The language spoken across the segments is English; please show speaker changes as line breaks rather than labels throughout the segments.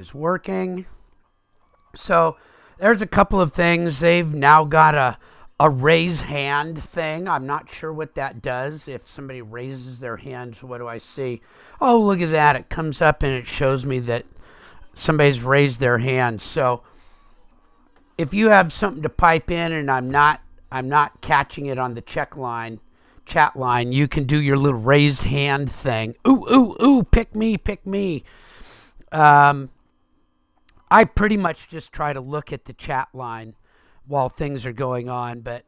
is working. So there's a couple of things. They've now got a raise hand thing. I'm not sure what that does. If somebody raises their hand, what do I see? Oh, look at that. It comes up and it shows me that somebody's raised their hand. So if you have something to pipe in and I'm not catching it on the chat line, you can do your little raised hand thing. Ooh, ooh, ooh, pick me, pick me. Um, I pretty much just try to look at the chat line while things are going on. But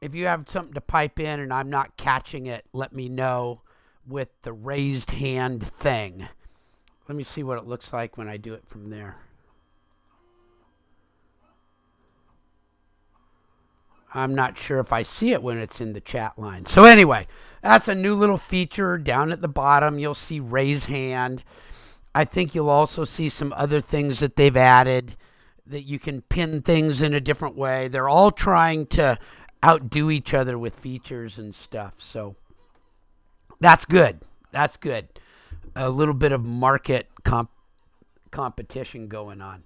if you have something to pipe in and I'm not catching it, let me know with the raised hand thing. Let me see what it looks like when I do it from there. I'm not sure if I see it when it's in the chat line. So anyway, that's a new little feature down at the bottom. You'll see raise hand. I think you'll also see some other things that they've added that you can pin things in a different way. They're all trying to outdo each other with features and stuff. So that's good. That's good. A little bit of market competition going on.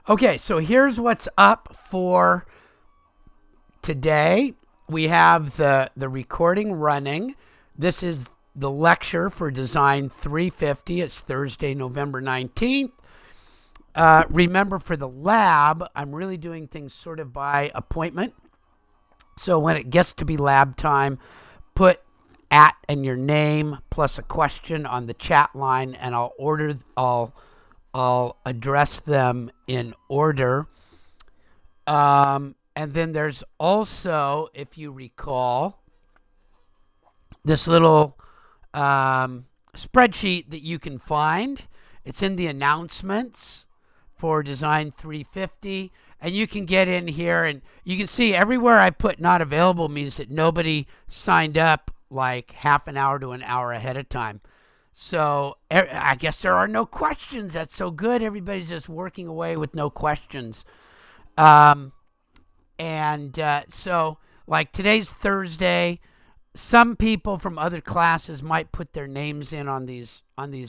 Okay, so here's what's up for today. We have the recording running. This is the lecture for Design 350. It's Thursday, November 19th. Remember, for the lab, I'm really doing things sort of by appointment. So when it gets to be lab time, put @ and your name plus a question on the chat line, and I'll address them in order. And then there's also, if you recall, this little spreadsheet that you can find. It's in the announcements for Design 350. And you can get in here and you can see everywhere I put not available means that nobody signed up like half an hour to an hour ahead of time. So I guess there are no questions. That's so good. Everybody's just working away with no questions. So like today's Thursday. Some people from other classes might put their names in on these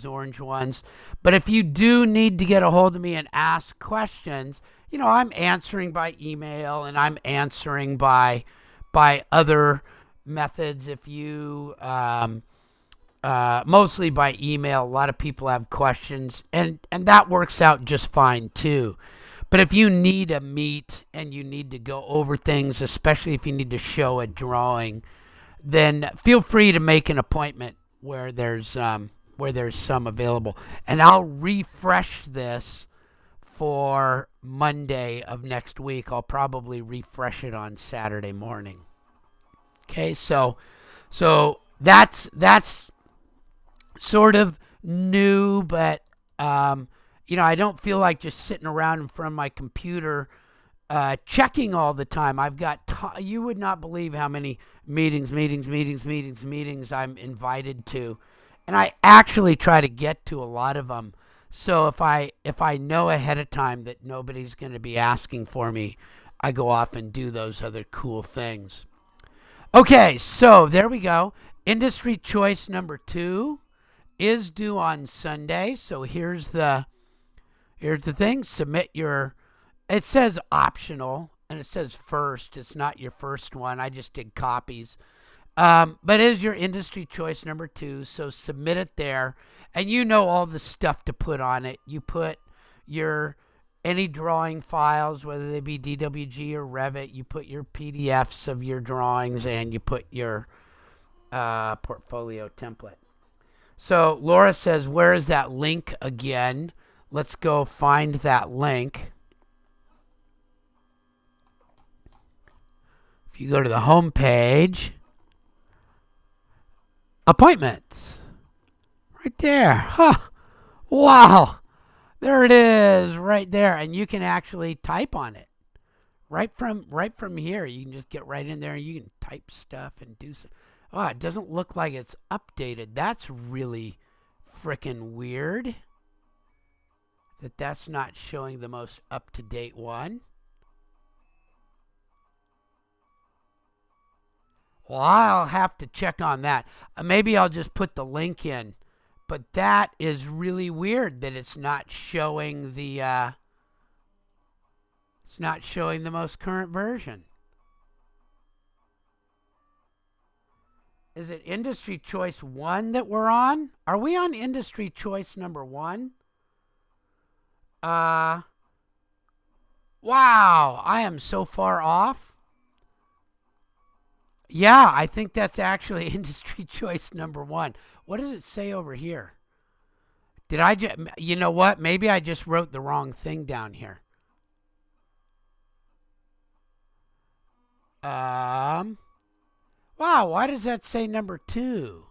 orange ones. But if you do need to get a hold of me and ask questions, I'm answering by email and I'm answering by other methods. If you mostly by email, a lot of people have questions, and that works out just fine too. But if you need a meet and you need to go over things, especially if you need to show a drawing, then feel free to make an appointment where there's some available. And I'll refresh this for Monday of next week. I'll probably refresh it on Saturday morning. Okay, so that's sort of new, but I don't feel like just sitting around in front of my computer checking all the time. I've got you would not believe how many meetings I'm invited to, and I actually try to get to a lot of them. So if I know ahead of time that nobody's going to be asking for me, I go off and do those other cool things. Okay, so there we go. Industry choice number 2 is due on Sunday. So here's the thing. Submit your. It says optional, and it says first. It's not your first one. I just did copies. But it is your industry choice number 2, so submit it there. And you know all the stuff to put on it. You put any drawing files, whether they be DWG or Revit. You put your PDFs of your drawings, and you put your portfolio template. So Laura says, where is that link again? Let's go find that link. If you go to the home page, appointments, right there. Huh. Wow. There it is, right there. And you can actually type on it. Right from here. You can just get right in there and you can type stuff and do some. Oh, it doesn't look like it's updated. That's really frickin' weird. That's not showing the most up-to-date one. Well, I'll have to check on that. Maybe I'll just put the link in But that is really weird that it's not showing the most current version. Is it industry choice 1 that we're on? Are we on industry choice number 1? Wow, I am so far off. Yeah, I think that's actually industry choice number 1. What does it say over here? Did I just, you know what? Maybe I just wrote the wrong thing down here. Wow, why does that say number 2?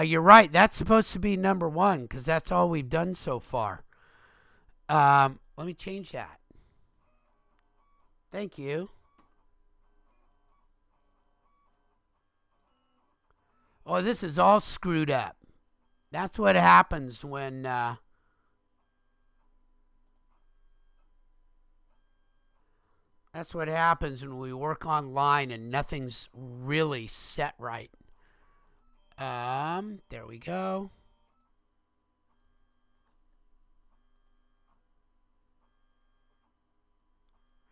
You're right. That's supposed to be number 1 because that's all we've done so far. Let me change that. Thank you. Oh, this is all screwed up. That's what happens when we work online and nothing's really set right. There we go.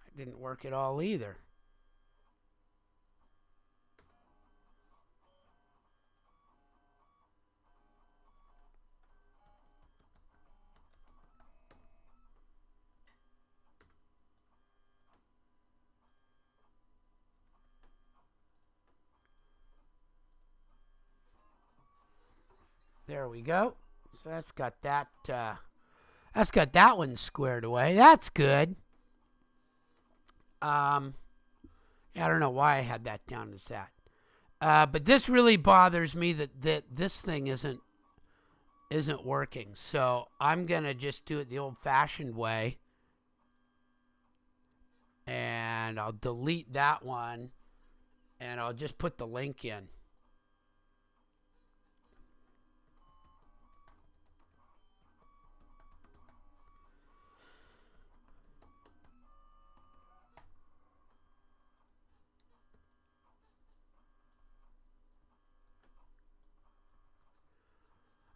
It didn't work at all either. There we go. So that's got that one squared away. That's good. Yeah, I don't know why I had that down as that. But this really bothers me that this thing isn't working. So I'm gonna just do it the old-fashioned way, and I'll delete that one, and I'll just put the link in.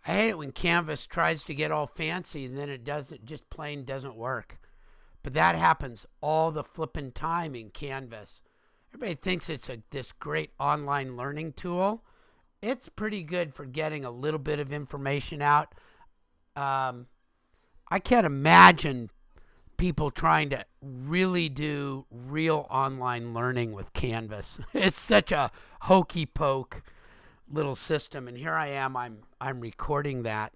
I hate it when Canvas tries to get all fancy and then it just plain doesn't work. But that happens all the flippin' time in Canvas. Everybody thinks it's this great online learning tool. It's pretty good for getting a little bit of information out. I can't imagine people trying to really do real online learning with Canvas. It's such a hokey poke little system, and here I am. I'm recording that,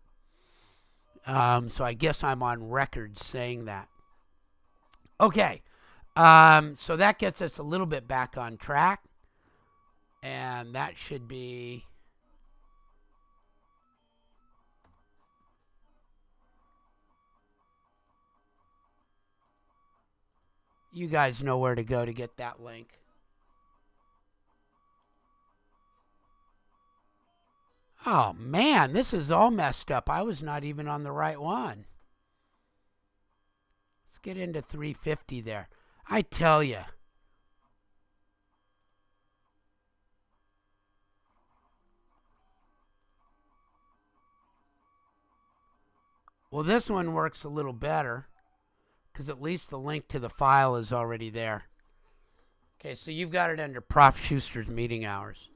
so I guess I'm on record saying that. Okay, so that gets us a little bit back on track, and that should be. You guys know where to go to get that link. Oh man, this is all messed up. I was not even on the right one. Let's get into 350 there. I tell you. Well, this one works a little better because at least the link to the file is already there. Okay, so you've got it under Prof. Schuster's meeting hours.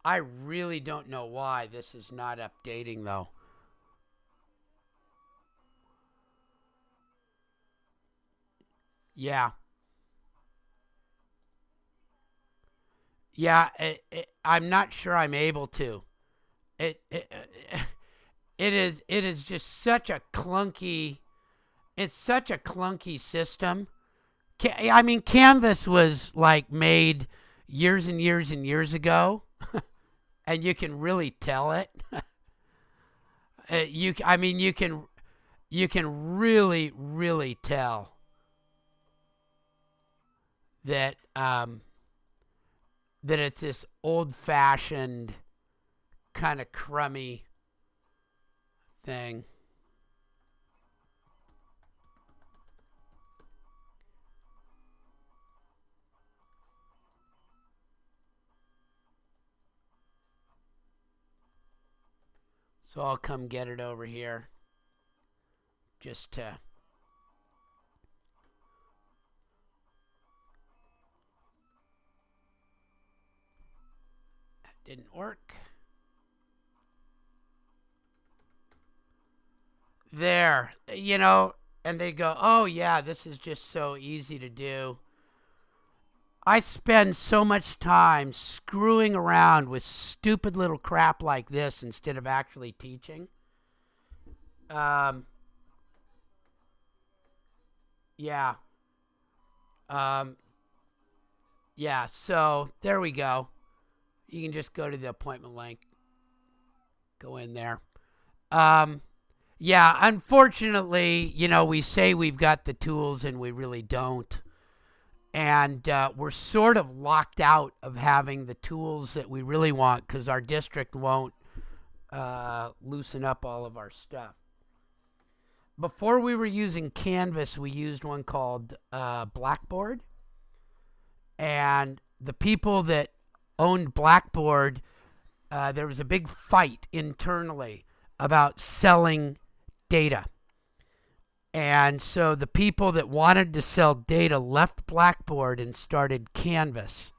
I really don't know why this is not updating, though. Yeah. Yeah, I'm not sure I'm able to. It, it, it is just such a clunky, it's such a clunky system. I mean, Canvas was like made years and years and years ago, and you can really tell it. I mean, you can really tell that that it's this old-fashioned kind of crummy thing. So I'll come get it over here just to... That didn't work. There, and they go, oh yeah, this is just so easy to do. I spend so much time screwing around with stupid little crap like this instead of actually teaching. Yeah. Um, yeah, so there we go. You can just go to the appointment link. Go in there. Yeah, unfortunately, we say we've got the tools and we really don't. And we're sort of locked out of having the tools that we really want because our district won't loosen up all of our stuff. Before we were using Canvas, we used one called Blackboard. And the people that owned Blackboard, there was a big fight internally about selling data. And so the people that wanted to sell data left Blackboard and started Canvas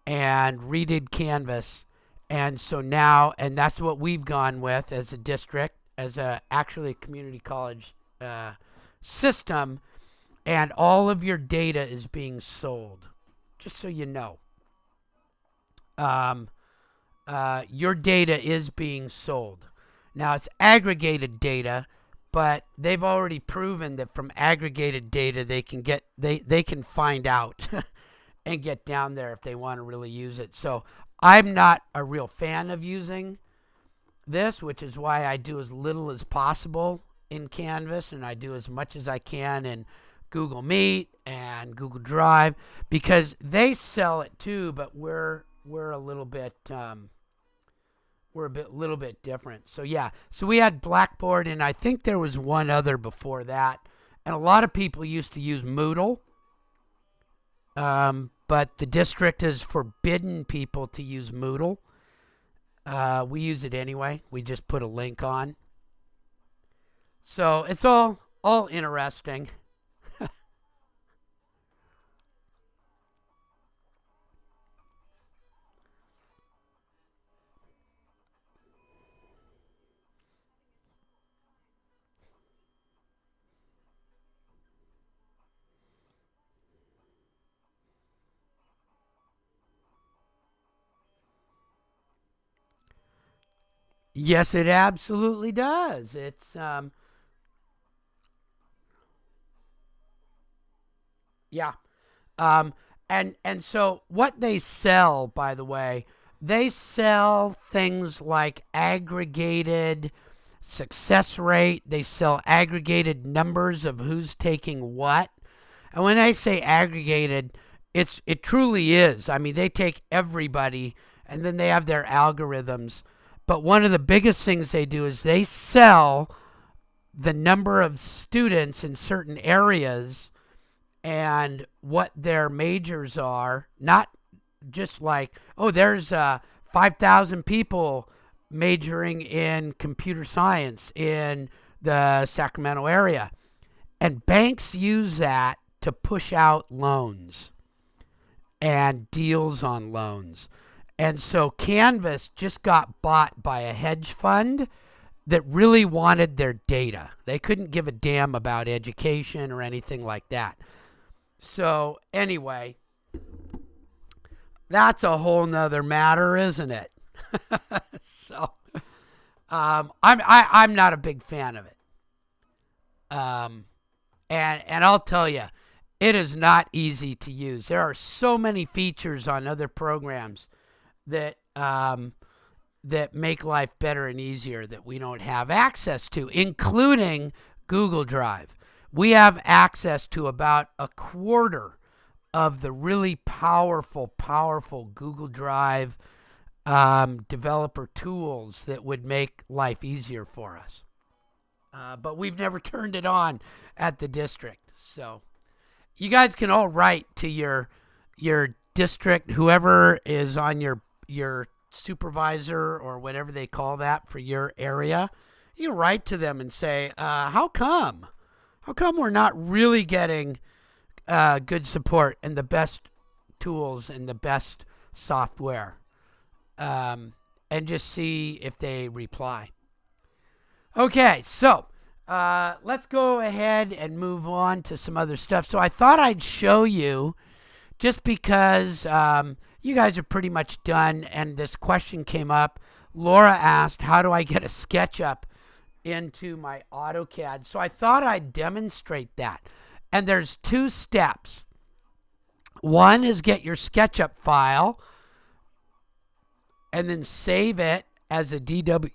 and redid Canvas. And so now, and that's what we've gone with as a district, as actually a community college system. And all of your data is being sold, just so you know. Your data is being sold. Now, it's aggregated data, but they've already proven that from aggregated data they can find out and get down there if they want to really use it. So I'm not a real fan of using this, which is why I do as little as possible in Canvas, and I do as much as I can in Google Meet and Google Drive, because they sell it too, but we're a little bit little bit different. So yeah, so we had Blackboard, and I think there was one other before that, and a lot of people used to use Moodle, but the district has forbidden people to use Moodle. We use it anyway. We just put a link on. So it's all interesting. Yes, it absolutely does. It's yeah. Um, and so what they sell, by the way, they sell things like aggregated success rate. They sell aggregated numbers of who's taking what. And when I say aggregated, it truly is. I mean, they take everybody and then they have their algorithms. But one of the biggest things they do is they sell the number of students in certain areas and what their majors are, not just like, oh, there's 5,000 people majoring in computer science in the Sacramento area. And banks use that to push out loans and deals on loans. And so Canvas just got bought by a hedge fund that really wanted their data. They couldn't give a damn about education or anything like that. So anyway, that's a whole nother matter, isn't it? So I'm not a big fan of it. And I'll tell you, it is not easy to use. There are so many features on other programs that that make life better and easier that we don't have access to, including Google Drive. We have access to about a quarter of the really powerful Google Drive developer tools that would make life easier for us. But we've never turned it on at the district. So you guys can all write to your district, whoever is on your supervisor or whatever they call that for your area, you write to them and say, how come? How come we're not really getting good support and the best tools and the best software? And just see if they reply. Okay, so let's go ahead and move on to some other stuff. So I thought I'd show you, just because you guys are pretty much done and this question came up. Laura asked, how do I get a SketchUp into my AutoCAD? So I thought I'd demonstrate that. And there's 2 steps. One is get your SketchUp file and then save it as a DWG.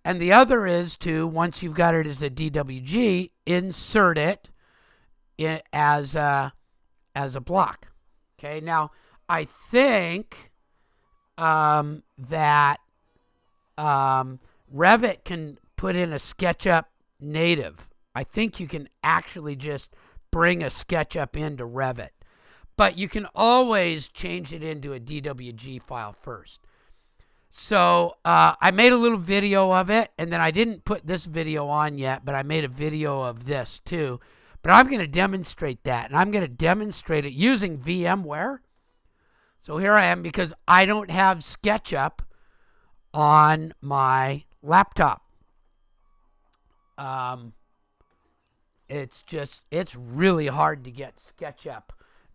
And the other is to, once you've got it as a DWG, insert it as a block. Okay, now I think that Revit can put in a SketchUp native. I think you can actually just bring a SketchUp into Revit, but you can always change it into a DWG file first. So I made a little video of it, and then I didn't put this video on yet, but I made a video of this too. But I'm going to demonstrate that, and I'm going to demonstrate it using VMware. So here I am, because I don't have SketchUp on my laptop. It's really hard to get SketchUp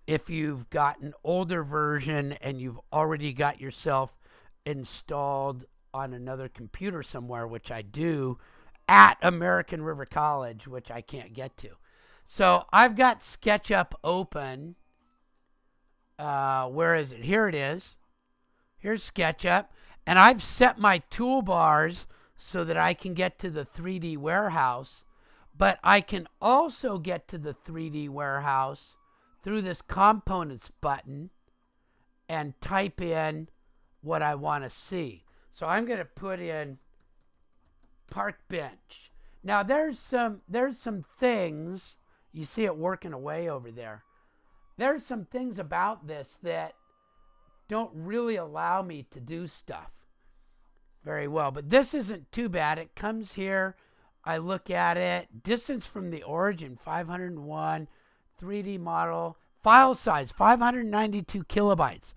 if you've got an older version and you've already got yourself installed on another computer somewhere, which I do at American River College, which I can't get to. So I've got SketchUp open. Where is it? Here it is. Here's SketchUp. And I've set my toolbars so that I can get to the 3D warehouse. But I can also get to the 3D warehouse through this components button and type in what I want to see. So I'm going to put in park bench. Now there's some things. You see it working away over there. There's some things about this that don't really allow me to do stuff very well. But this isn't too bad. It comes here. I look at it. Distance from the origin, 501. 3D model. File size, 592 kilobytes.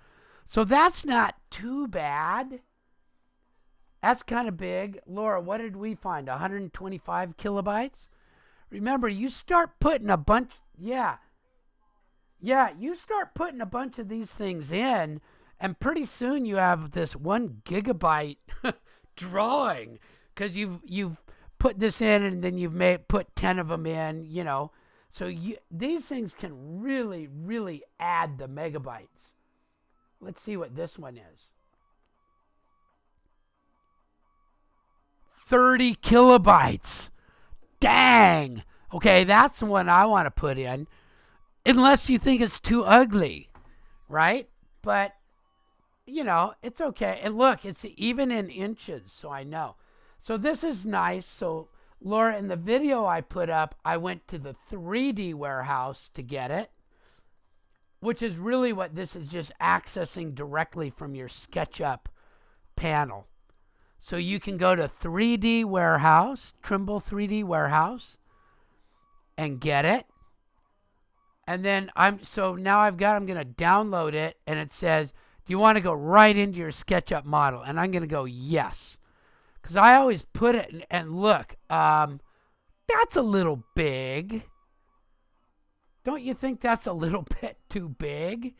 So that's not too bad. That's kind of big. Laura, what did we find? 125 kilobytes? Remember, you start putting a bunch, you start putting a bunch of these things in, and pretty soon you have this 1 gigabyte drawing, because you've put this in, and then you've put 10 of them in, you know. So these things can really, really add the megabytes. Let's see what this one is. 30 kilobytes. Dang. Okay, that's the one I want to put in. Unless you think it's too ugly, right? But, you know, it's okay. And look, it's even in inches, so I know. So this is nice. So, Laura, in the video I put up, I went to the 3D warehouse to get it, which is really what this is, just accessing directly from your SketchUp panel. So you can go to 3D warehouse, Trimble 3D warehouse, and get it. And then I'm going to download it, and it says, do you want to go right into your SketchUp model? And I'm going to go yes. Because I always put it, and look, that's a little big. Don't you think that's a little bit too big?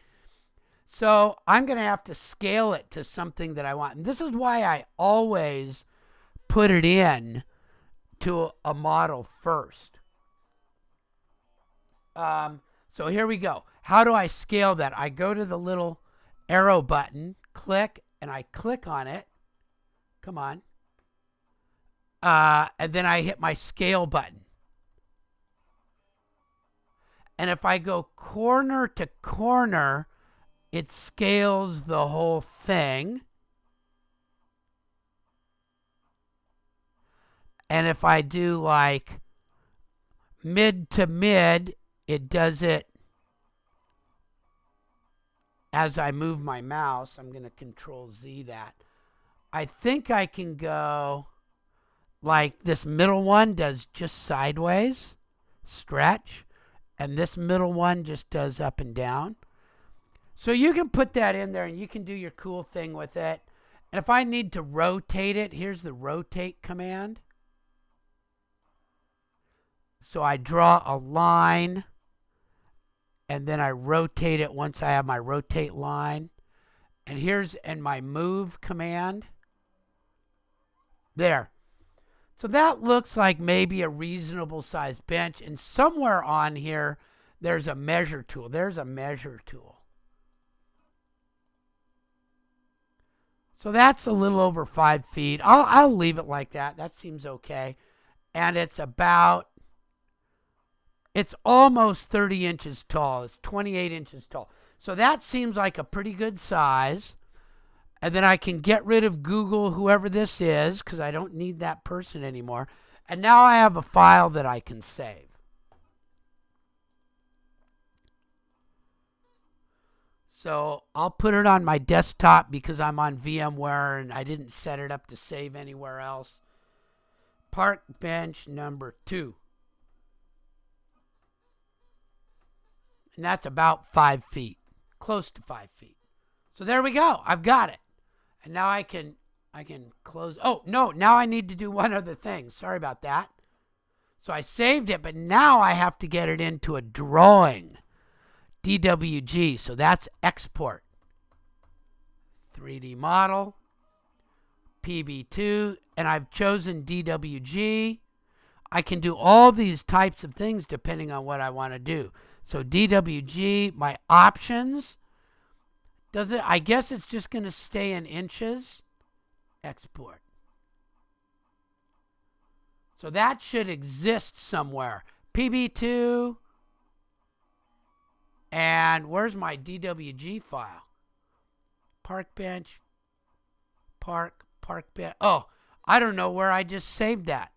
So I'm going to have to scale it to something that I want. And this is why I always put it in to a model first. So here we go. How do I scale that? I go to the little arrow button, click, and I click on it. Come on. And then I hit my scale button. And if I go corner to corner, it scales the whole thing. And if I do like mid to mid, it does it as I move my mouse, I'm going to Control Z that. I think I can go like this middle one does just sideways, stretch, and this middle one just does up and down. So you can put that in there and you can do your cool thing with it. And if I need to rotate it, here's the rotate command. So I draw a line and then I rotate it once I have my rotate line. And here's in my move command. There. So that looks like maybe a reasonable sized bench. And somewhere on here, there's a measure tool. There's a measure tool. So that's a little over 5 feet. I'll leave it like that. That seems okay. And it's almost 30 inches tall. It's 28 inches tall. So that seems like a pretty good size. And then I can get rid of Google, whoever this is, because I don't need that person anymore. And now I have a file that I can save. So I'll put it on my desktop because I'm on VMware and I didn't set it up to save anywhere else. Park bench number 2. And that's about 5 feet, close to 5 feet. So there we go. I've got it. And now I can close. Oh, no, now I need to do one other thing. Sorry about that. So I saved it, but now I have to get it into a drawing. DWG. So that's export. 3D model. PB2. And I've chosen DWG. I can do all these types of things depending on what I want to do. So DWG, my options. I guess it's just going to stay in inches. Export. So that should exist somewhere. PB2. And where's my DWG file? Park bench. Park bench. Oh, I don't know where I just saved that.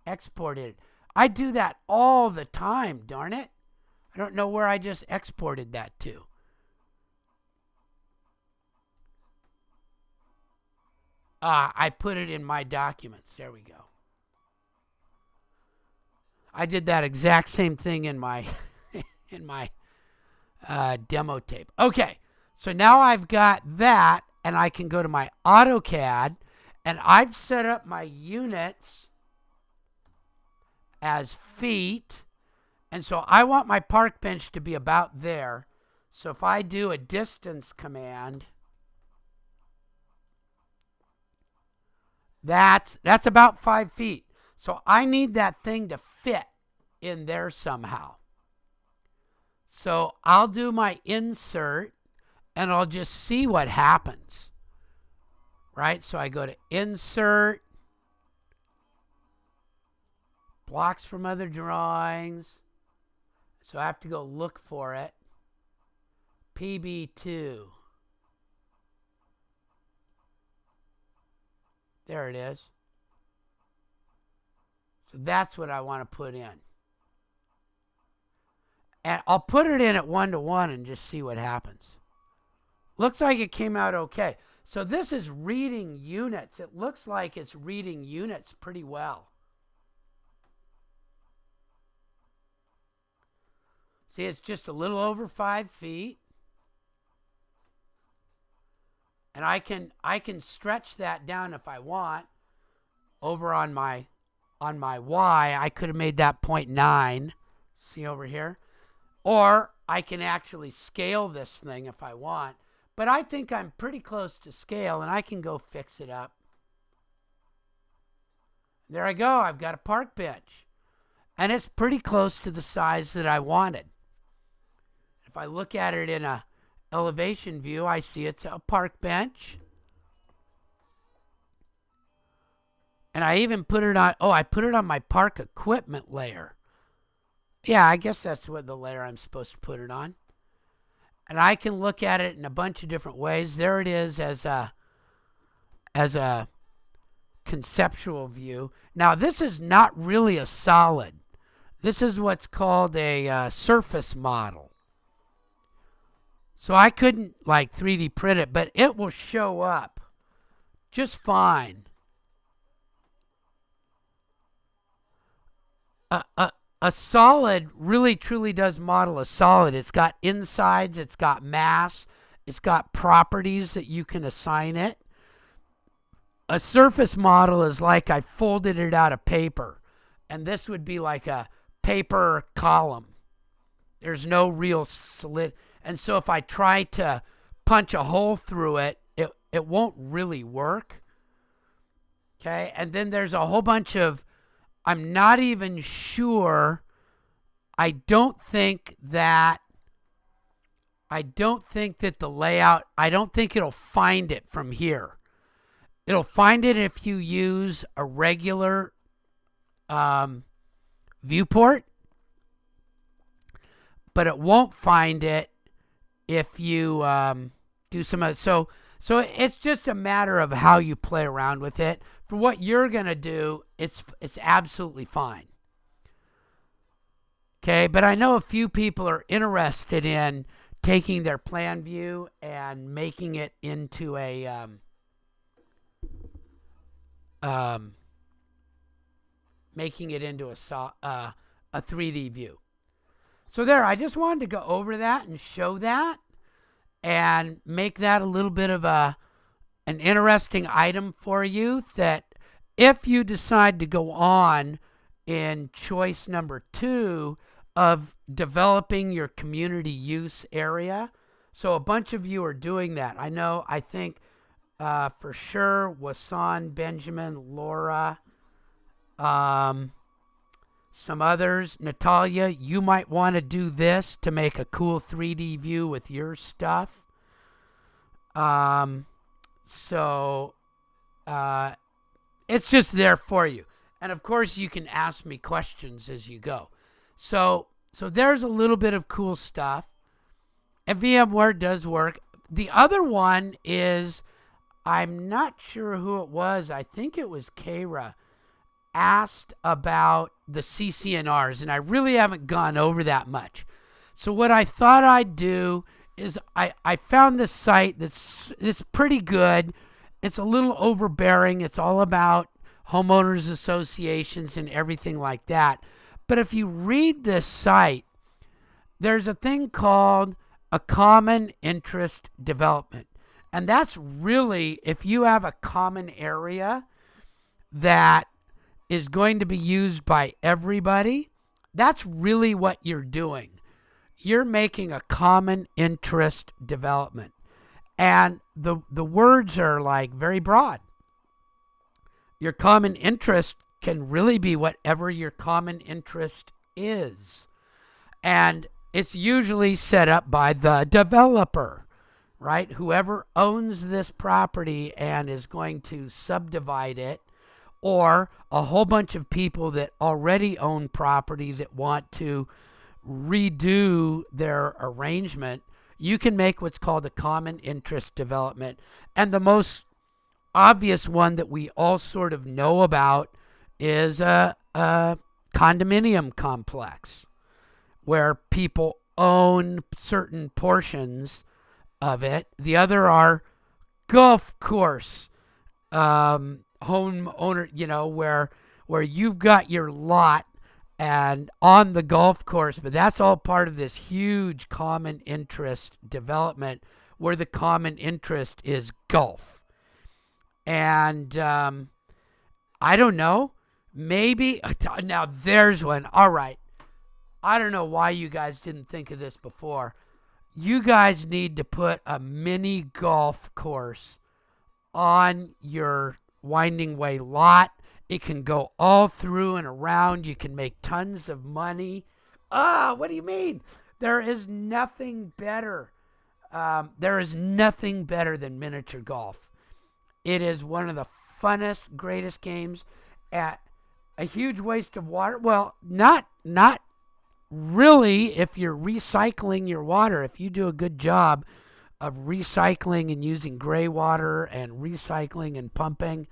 Exported it. I do that all the time, darn it. I don't know where I just exported that to. I put it in my documents. There we go. I did that exact same thing in my demo tape. Okay, so now I've got that, and I can go to my AutoCAD, and I've set up my units as feet, and so I want my park bench to be about there. So if I do a distance command, that's about 5 feet. So I need that thing to fit in there somehow. So I'll do my insert and I'll just see what happens. Right? So I go to insert, blocks from other drawings. So I have to go look for it. PB2. There it is. So that's what I want to put in. And I'll put it in at 1:1 and just see what happens. Looks like it came out okay. So this is reading units. It looks like it's reading units pretty well. See, it's just a little over 5 feet. And I can stretch that down if I want. Over on my Y, I could have made that 0.9. See over here? Or I can actually scale this thing if I want. But I think I'm pretty close to scale, and I can go fix it up. There I go. I've got a park bench. And it's pretty close to the size that I wanted. If I look at it in a elevation view, I see it's a park bench. And I even put it on, I put it on my park equipment layer. Yeah, I guess that's what the layer I'm supposed to put it on. And I can look at it in a bunch of different ways. There it is as a conceptual view. Now, this is not really a solid. This is what's called a surface model. So I couldn't like 3D print it, but it will show up just fine. A solid really truly does model a solid. It's got insides, it's got mass, it's got properties that you can assign it. A surface model is like I folded it out of paper, and this would be like a paper column. There's no real solid. And so if I try to punch a hole through it, it won't really work. Okay. And then there's a whole bunch of, I'm not even sure. I don't think that the layout, I don't think it'll find it from here. It'll find it if you use a regular viewport, but it won't find it if you do some other. So it's just a matter of how you play around with it. For what you're gonna do, it's absolutely fine. Okay, but I know a few people are interested in taking their plan view and making it into a making it into a 3D view. So there, I just wanted to go over that and show that and make that a little bit of an interesting item for you, that if you decide to go on in choice number 2 of developing your community use area. So a bunch of you are doing that. I think for sure Wasan, Benjamin, Laura, some others. Natalia, you might want to do this to make a cool 3D view with your stuff. It's just there for you. And of course, you can ask me questions as you go. So there's a little bit of cool stuff. And VMware does work. The other one is, I'm not sure who it was. I think it was Kara asked about the CC&Rs, and I really haven't gone over that much. So what I thought I'd do is I found this site that's pretty good. It's a little overbearing. It's all about homeowners associations and everything like that. But if you read this site, there's a thing called a common interest development. And that's really, if you have a common area that is going to be used by everybody, that's really what you're doing. You're making a common interest development. And the words are like very broad. Your common interest can really be whatever your common interest is. And it's usually set up by the developer, right? Whoever owns this property and is going to subdivide it, or a whole bunch of people that already own property that want to redo their arrangement. You can make what's called a common interest development. And the most obvious one that we all sort of know about is a condominium complex, where people own certain portions of it. The other are golf course homeowner, where you've got your lot and on the golf course, but that's all part of this huge common interest development where the common interest is golf. And I don't know, maybe, now there's one. All right. I don't know why you guys didn't think of this before. You guys need to put a mini golf course on your Winding Way lot. It can go all through and around. You can make tons of money. What do you mean? There is nothing better. There is nothing better than miniature golf. It is one of the funnest, greatest games at a huge waste of water. Well, not really if you're recycling your water. If you do a good job of recycling and using gray water and recycling and pumping.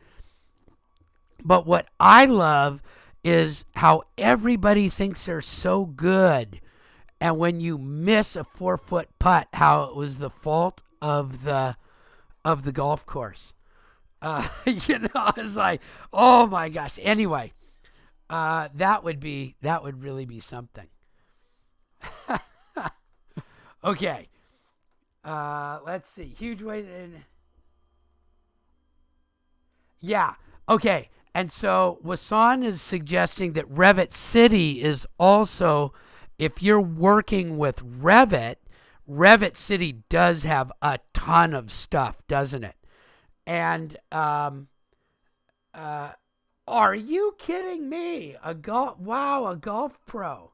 But what I love is how everybody thinks they're so good and when you miss a 4-foot putt, how it was the fault of the golf course. It's like, oh my gosh. Anyway, that would really be something. Okay. Let's see. Huge way. Yeah. Okay. And so Wasan is suggesting that Revit City is also, if you're working with Revit, Revit City does have a ton of stuff, doesn't it? And uh, are you kidding me? Wow, a golf pro.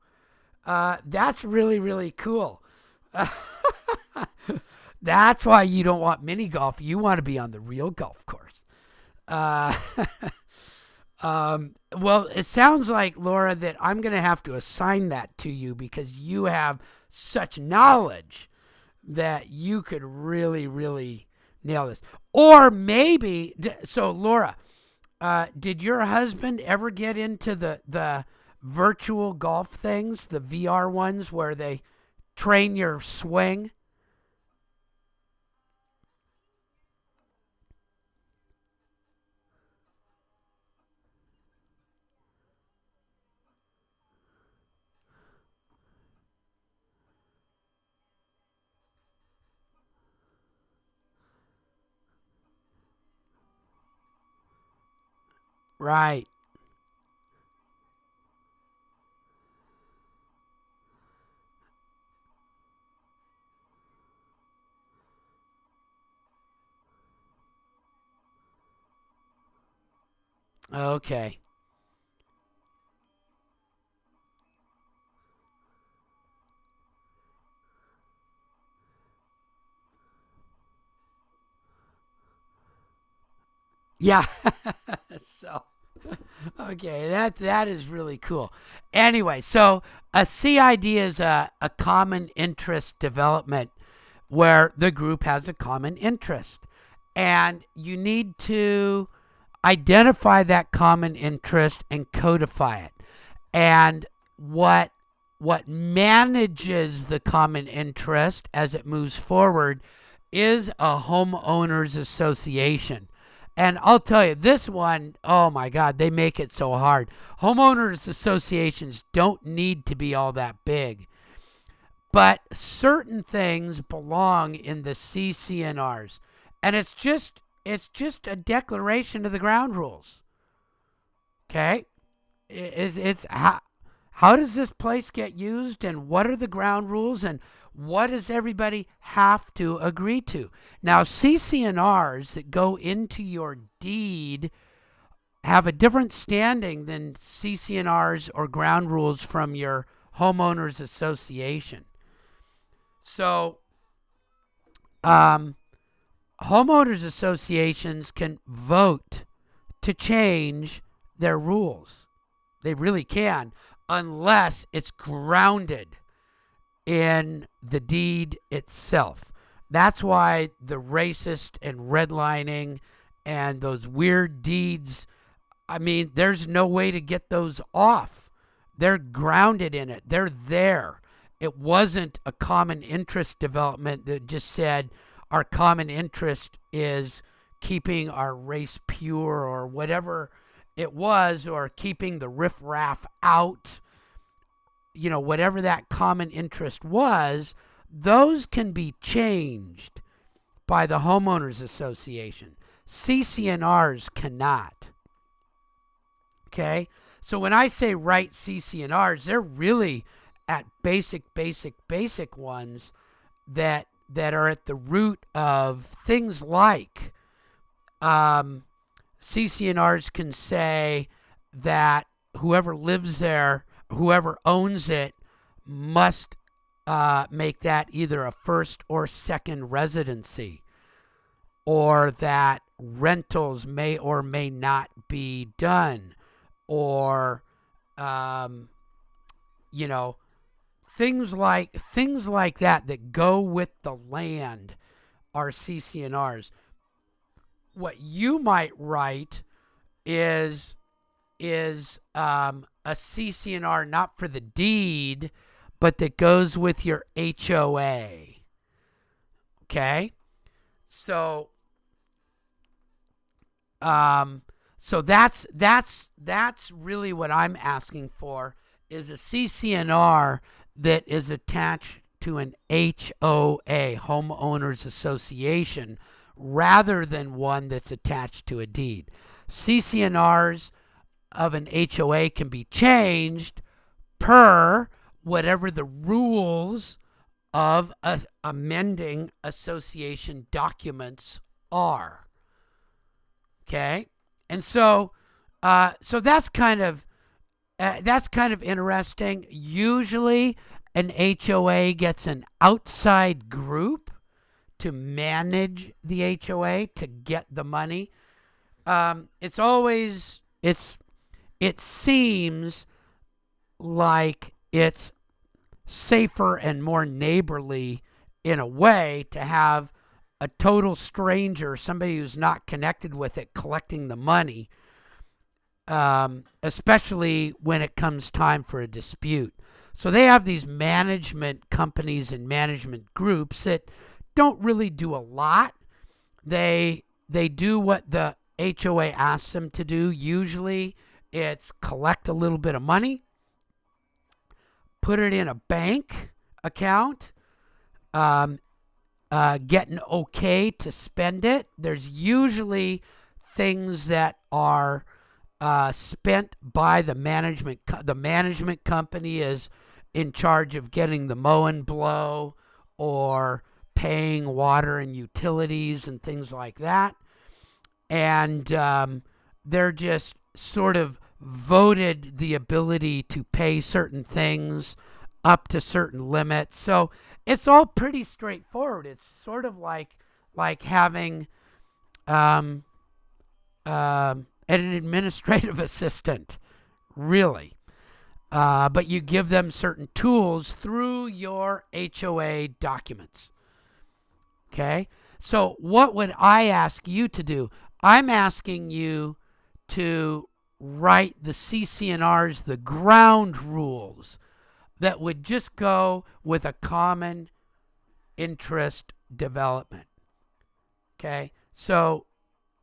That's really, really cool. That's why you don't want mini golf. You want to be on the real golf course. Uh, well, it sounds like, Laura, that I'm going to have to assign that to you because you have such knowledge that you could really, really nail this. Or maybe, so Laura, did your husband ever get into the virtual golf things, the VR ones where they train your swing? Right. Okay. Yeah. So okay, that is really cool. Anyway, so a CID is a common interest development where the group has a common interest. And you need to identify that common interest and codify it. And what manages the common interest as it moves forward is a homeowners association. And I'll tell you, this one, oh my God, they make it so hard. Homeowners associations don't need to be all that big, but certain things belong in the CC&Rs. And it's just a declaration of the ground rules. Okay? It's how does this place get used and what are the ground rules and what does everybody have to agree to? Now, CC&Rs that go into your deed have a different standing than CC&Rs or ground rules from your homeowners association. So, um, homeowners associations can vote to change their rules. They really can, unless it's grounded in the deed itself. That's why the racist and redlining and those weird deeds, I mean, there's no way to get those off. They're grounded in it, they're there. It wasn't a common interest development that just said our common interest is keeping our race pure or whatever it was, or keeping the riffraff out, whatever that common interest was, those can be changed by the homeowners association. CC&Rs cannot. Okay? So when I say write CC&Rs, they're really at basic ones that are at the root of things like CC&Rs can say that whoever lives there, whoever owns it, must make that either a first or second residency, or that rentals may or may not be done, or um, you know things like that go with the land are CC&Rs. What you might write is a CC&R not for the deed, but that goes with your HOA. Okay? So so that's really what I'm asking for, is a CC&R that is attached to an HOA, homeowners association, rather than one that's attached to a deed. CC&Rs of an HOA can be changed per whatever the rules of amending association documents are. Okay, and so that's kind of interesting. Usually, an HOA gets an outside group to manage the HOA to get the money. It seems like it's safer and more neighborly in a way to have a total stranger, somebody who's not connected with it, collecting the money, especially when it comes time for a dispute. So they have these management companies and management groups that don't really do a lot. They do what the HOA asks them to do. Usually it's collect a little bit of money, put it in a bank account, get an okay to spend it. There's usually things that are spent by the management. The management company is in charge of getting the mow and blow or paying water and utilities and things like that. And they're just sort of voted the ability to pay certain things up to certain limits. So it's all pretty straightforward. It's sort of like having an administrative assistant, really. But you give them certain tools through your HOA documents. Okay? So what would I ask you to do? I'm asking you to write the CC&Rs, the ground rules that would just go with a common interest development. Okay? So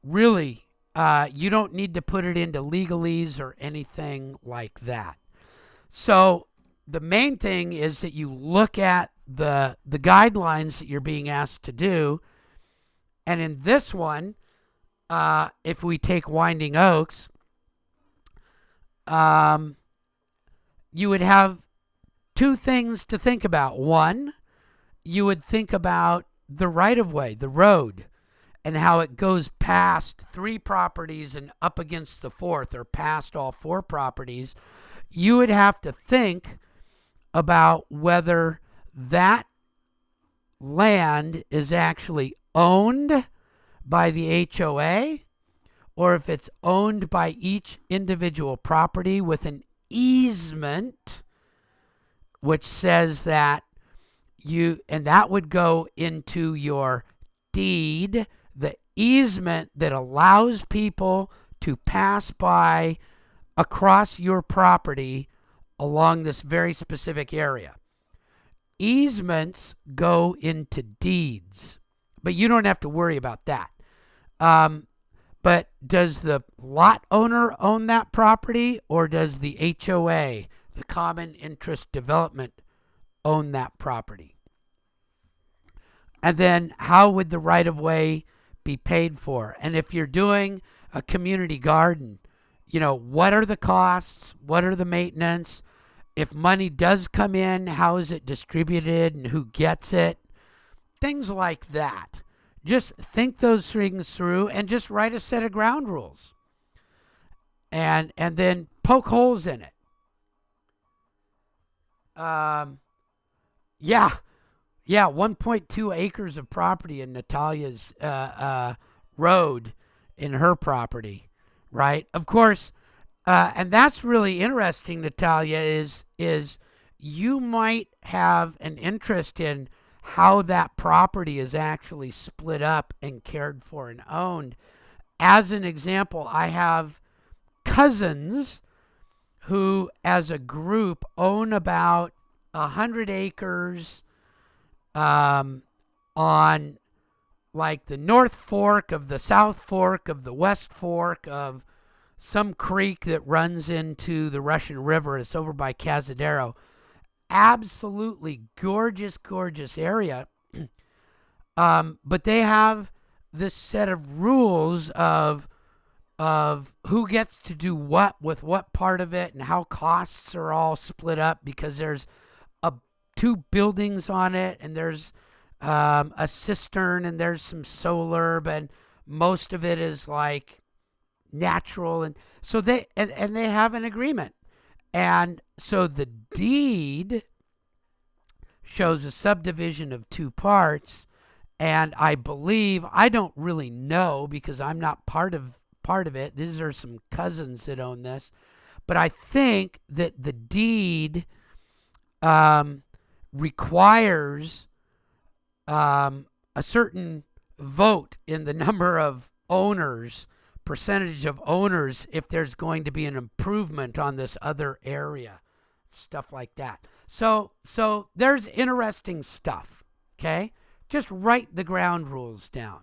really, you don't need to put it into legalese or anything like that. So the main thing is that you look at the guidelines that you're being asked to do. And in this one, if we take Winding Oaks, you would have two things to think about. One, you would think about the right-of-way, the road, and how it goes past 3 properties and up against the 4th, or past all 4 properties. You would have to think about whether that land is actually owned by the HOA or if it's owned by each individual property with an easement, which says that and that would go into your deed, the easement that allows people to pass by across your property along this very specific area. Easements go into deeds, but you don't have to worry about that. But does the lot owner own that property, or does the HOA, the Common Interest Development, own that property? And then how would the right-of-way be paid for? And if you're doing a community garden, what are the costs? What are the maintenance? If money does come in, how is it distributed and who gets it? Things like that. Just think those things through and just write a set of ground rules. And then poke holes in it. Yeah, 1.2 acres of property in Natalia's road in her property, right? Of course, and that's really interesting, Natalia, is you might have an interest in how that property is actually split up and cared for and owned. As an example, I have cousins who, as a group, own about 100 acres on like the North Fork of the South Fork of the West Fork of some creek that runs into the Russian River. It's over by Cazadero. Absolutely gorgeous, gorgeous area. But they have this set of rules of who gets to do what with what part of it and how costs are all split up because there's two buildings on it and there's a cistern and there's some solar, but most of it is like natural, and so they have an agreement, and so the deed shows a subdivision of two parts, and I believe, I don't really know because I'm not part of it. These are some cousins that own this, but I think that the deed requires a certain vote in the number of owners, percentage of owners, if there's going to be an improvement on this other area, stuff like that. So there's interesting stuff, okay? Just write the ground rules down.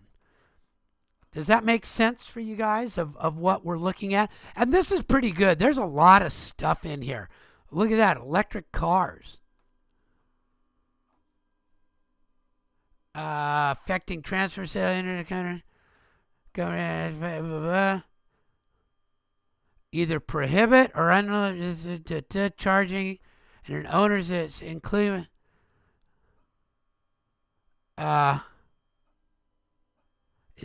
Does that make sense for you guys of what we're looking at? And this is pretty good. There's a lot of stuff in here. Look at that, electric cars. Affecting transfer sale, internet either prohibit or unlimited charging, and an owner's is including is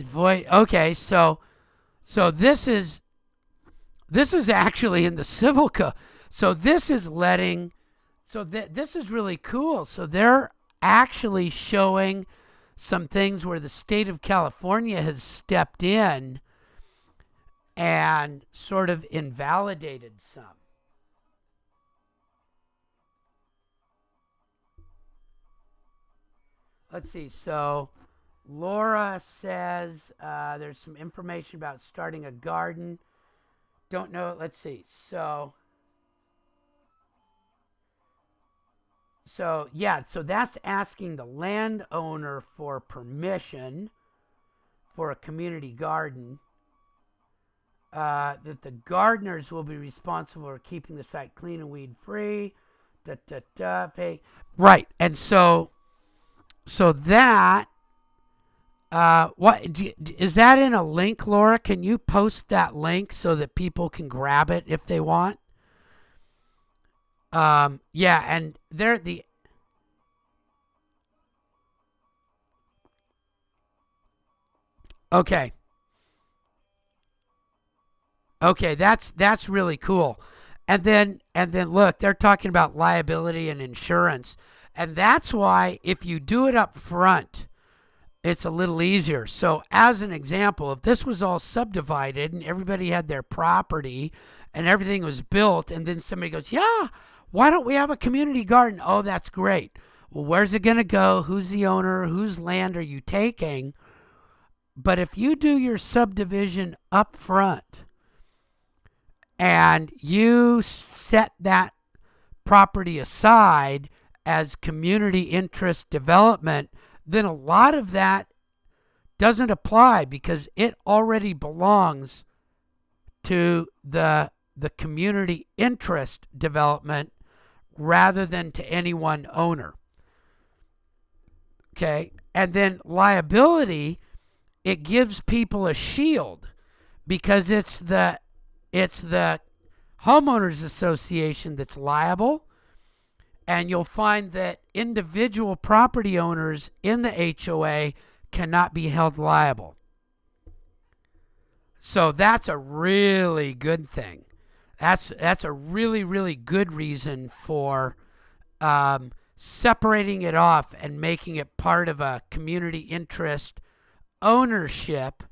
void. Okay, so this is actually in the civil code. So this is letting. So this is really cool. So they're actually showing some things where the state of California has stepped in and sort of invalidated some. Let's see. So Laura says there's some information about starting a garden. Don't know. Let's see. So yeah, so that's asking the landowner for permission for a community garden. That the gardeners will be responsible for keeping the site clean and weed free. Right, and so that is that in a link, Laura? Can you post that link so that people can grab it if they want? Yeah, and they're the okay. Okay, that's really cool. And then look, they're talking about liability and insurance. And that's why if you do it up front, it's a little easier. So as an example, if this was all subdivided and everybody had their property and everything was built, and then somebody goes, yeah, why don't we have a community garden? Oh, that's great. Well, where's it going to go? Who's the owner? Whose land are you taking? But if you do your subdivision up front and you set that property aside as community interest development, then a lot of that doesn't apply because it already belongs to the community interest development rather than to any one owner. Okay, and then liability, it gives people a shield because it's the homeowners association that's liable, and you'll find that individual property owners in the HOA cannot be held liable. So that's a really good thing. That's a really, really good reason for separating it off and making it part of a community interest ownership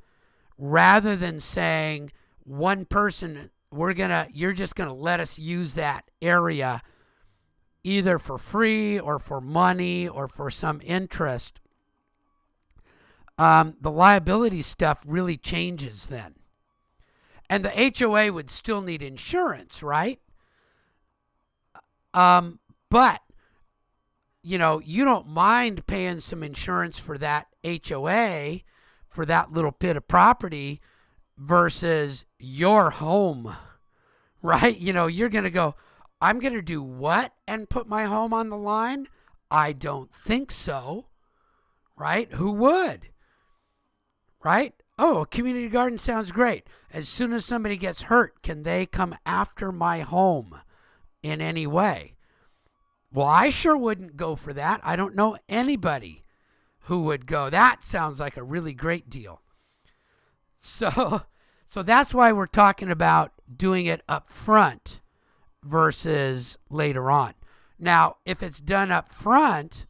rather than saying one person, you're just gonna let us use that area either for free or for money or for some interest. The liability stuff really changes then. And the HOA would still need insurance, right? But you don't mind paying some insurance for that HOA, for that little bit of property versus your home, right? You're going to go, I'm going to do what and put my home on the line? I don't think so, right? Who would, right? Oh, a community garden sounds great. As soon as somebody gets hurt, can they come after my home in any way? Well, I sure wouldn't go for that. I don't know anybody who would go. That sounds like a really great deal. So that's why we're talking about doing it up front versus later on. Now, if it's done up front,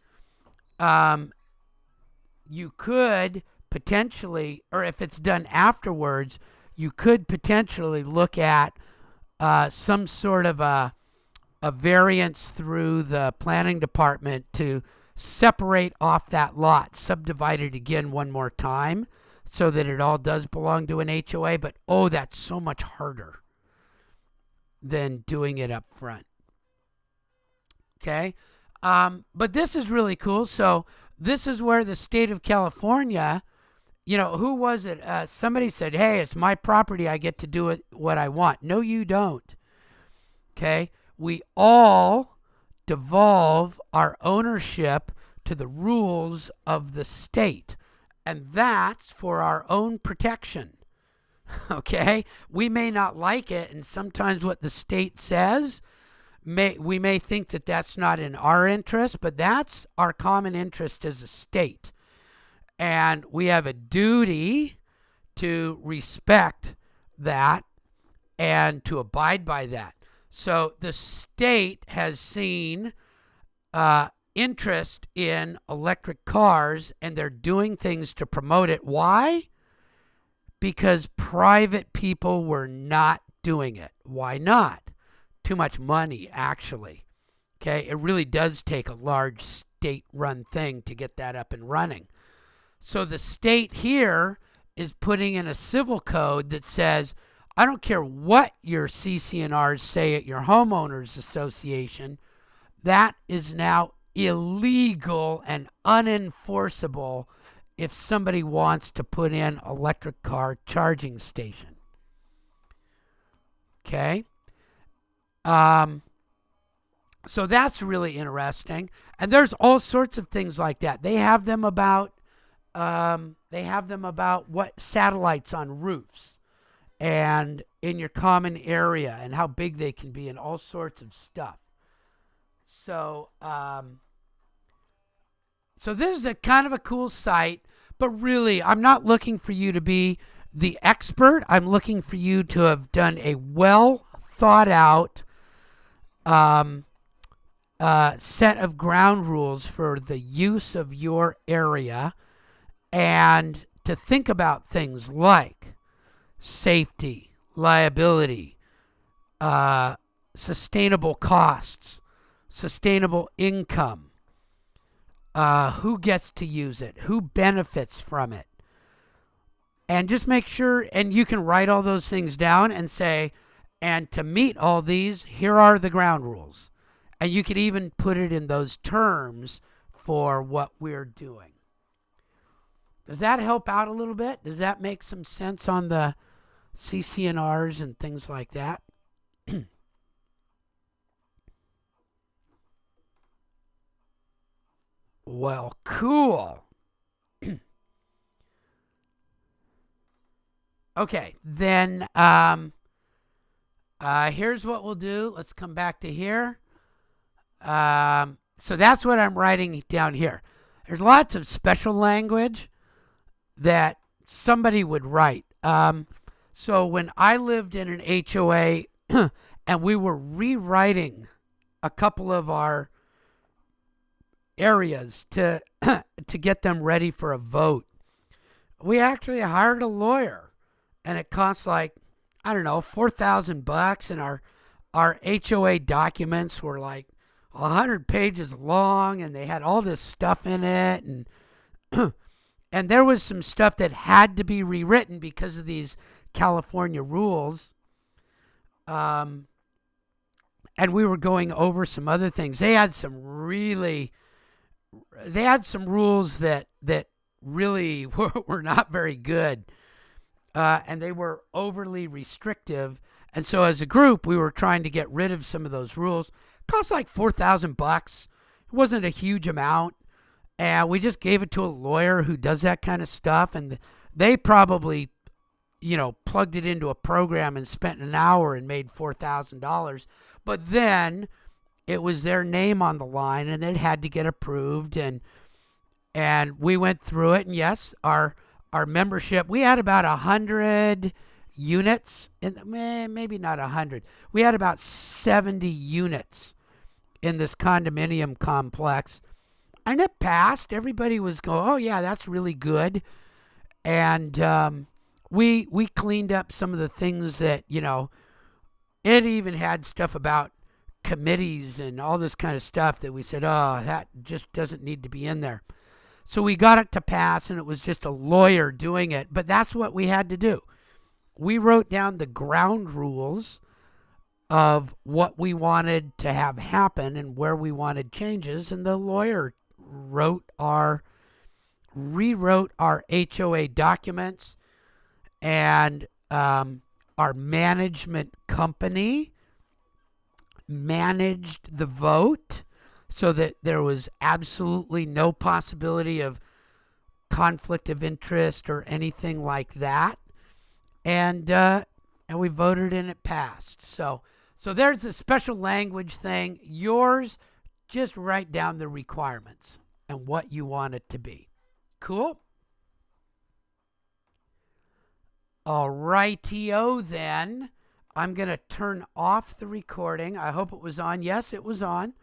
you could potentially, or if it's done afterwards, you could potentially look at some sort of a variance through the planning department to separate off that lot, subdivide it again one more time so that it all does belong to an HOA. But that's so much harder than doing it up front. Okay? But this is really cool. So this is where the state of California, who was it? Somebody said, hey, it's my property. I get to do it what I want. No, you don't. Okay? We all devolve our ownership to the rules of the state. And that's for our own protection. Okay? We may not like it, and sometimes what the state says, we may think that that's not in our interest, but that's our common interest as a state. And we have a duty to respect that and to abide by that. So the state has seen interest in electric cars, and they're doing things to promote it. Why? Because private people were not doing it. Why not? Too much money, actually. Okay, it really does take a large state-run thing to get that up and running. So the state here is putting in a civil code that says, I don't care what your CC&Rs say at your homeowners association, that is now illegal and unenforceable if somebody wants to put in electric car charging station. Okay? So that's really interesting. And there's all sorts of things like that. They have them about what satellites on roofs and in your common area and how big they can be and all sorts of stuff. So this is a kind of a cool site, but really I'm not looking for you to be the expert. I'm looking for you to have done a well thought out set of ground rules for the use of your area, and to think about things like safety, liability, sustainable costs, sustainable income, who gets to use it, who benefits from it. And just make sure, and you can write all those things down and say, and to meet all these, here are the ground rules. And you could even put it in those terms for what we're doing. Does that help out a little bit? Does that make some sense on the CC&Rs and things like that? Well, cool. Okay, then here's what we'll do. Let's come back to here. So that's what I'm writing down here. There's lots of special language that somebody would write. So when I lived in an HOA and we were rewriting a couple of our areas to get them ready for a vote, we actually hired a lawyer, and it cost like, I don't know, $4,000, and our HOA documents were like 100 pages long, and they had all this stuff in it, and and there was some stuff that had to be rewritten because of these California rules. And we were going over some other things. They had some really they had some rules that really were not very good, and they were overly restrictive. And so as a group, we were trying to get rid of some of those rules. It cost like $4,000. It wasn't a huge amount, and we just gave it to a lawyer who does that kind of stuff, and they probably plugged it into a program and spent an hour and made $4,000. But then it was their name on the line, and it had to get approved, and we went through it. And yes, our membership, we had about 100 units, and maybe not 100. We had about 70 units in this condominium complex, and it passed. Everybody was going, oh yeah, that's really good. And we cleaned up some of the things that it even had stuff about committees and all this kind of stuff that we said, oh, that just doesn't need to be in there. So we got it to pass, and it was just a lawyer doing it. But that's what we had to do. We wrote down the ground rules of what we wanted to have happen and where we wanted changes, and the lawyer rewrote our HOA documents, and our management company managed the vote so that there was absolutely no possibility of conflict of interest or anything like that. And we voted and it passed. So there's a special language thing. Yours, just write down the requirements and what you want it to be. Cool? All righty-o then. I'm going to turn off the recording. I hope it was on. Yes, it was on.